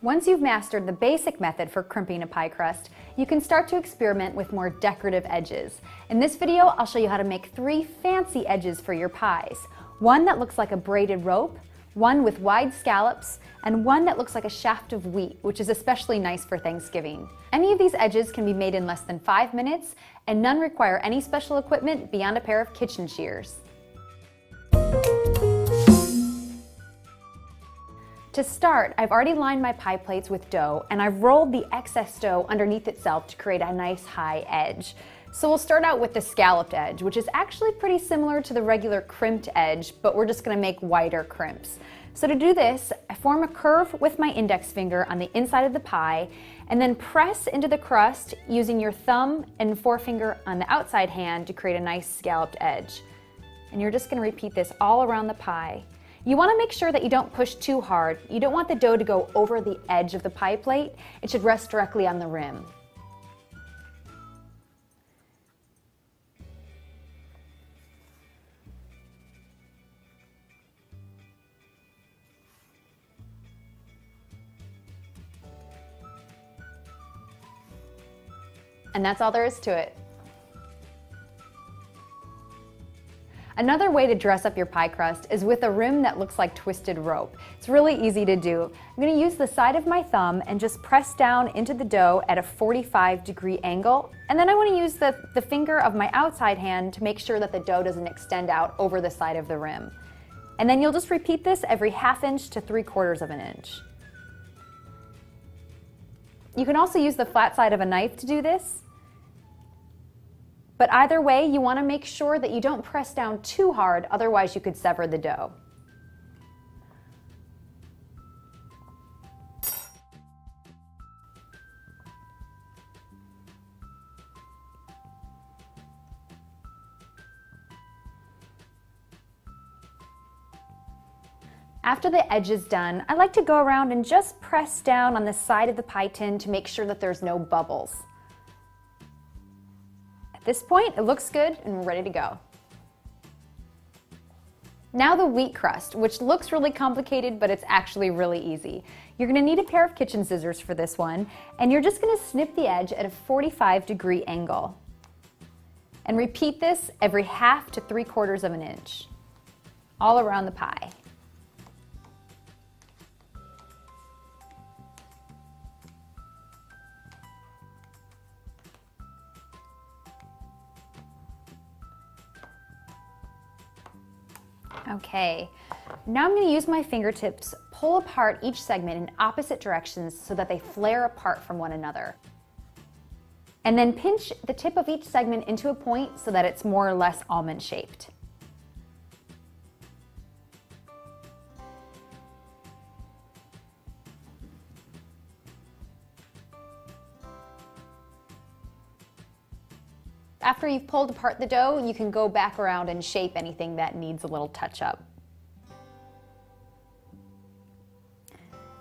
Once you've mastered the basic method for crimping a pie crust, you can start to experiment with more decorative edges. In this video, I'll show you how to make 3 fancy edges for your pies. One that looks like a braided rope, one with wide scallops, and one that looks like a shaft of wheat, which is especially nice for Thanksgiving. Any of these edges can be made in less than 5 minutes, and none require any special equipment beyond a pair of kitchen shears. To start, I've already lined my pie plates with dough, and I've rolled the excess dough underneath itself to create a nice high edge. So we'll start out with the scalloped edge, which is actually pretty similar to the regular crimped edge, but we're just going to make wider crimps. So to do this, I form a curve with my index finger on the inside of the pie, and then press into the crust using your thumb and forefinger on the outside hand to create a nice scalloped edge. And you're just going to repeat this all around the pie. You want to make sure that you don't push too hard. You don't want the dough to go over the edge of the pie plate. It should rest directly on the rim. And that's all there is to it. Another way to dress up your pie crust is with a rim that looks like twisted rope. It's really easy to do. I'm going to use the side of my thumb and just press down into the dough at a 45-degree angle. And then I want to use the finger of my outside hand to make sure that the dough doesn't extend out over the side of the rim. And then you'll just repeat this every 1/2 inch to 3/4 of an inch. You can also use the flat side of a knife to do this. But either way, you want to make sure that you don't press down too hard, otherwise you could sever the dough. After the edge is done, I like to go around and just press down on the side of the pie tin to make sure that there's no bubbles. At this point, it looks good and we're ready to go. Now the wheat crust, which looks really complicated, but it's actually really easy. You're going to need a pair of kitchen scissors for this one, and you're just going to snip the edge at a 45-degree angle. And repeat this every 1/2 to 3/4 of an inch, all around the pie. Okay, now I'm going to use my fingertips, pull apart each segment in opposite directions so that they flare apart from one another. And then pinch the tip of each segment into a point so that it's more or less almond shaped. After you've pulled apart the dough, you can go back around and shape anything that needs a little touch up.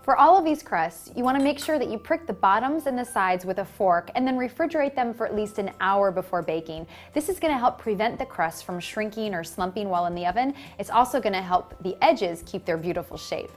For all of these crusts, you want to make sure that you prick the bottoms and the sides with a fork and then refrigerate them for at least an hour before baking. This is going to help prevent the crust from shrinking or slumping while in the oven. It's also going to help the edges keep their beautiful shape.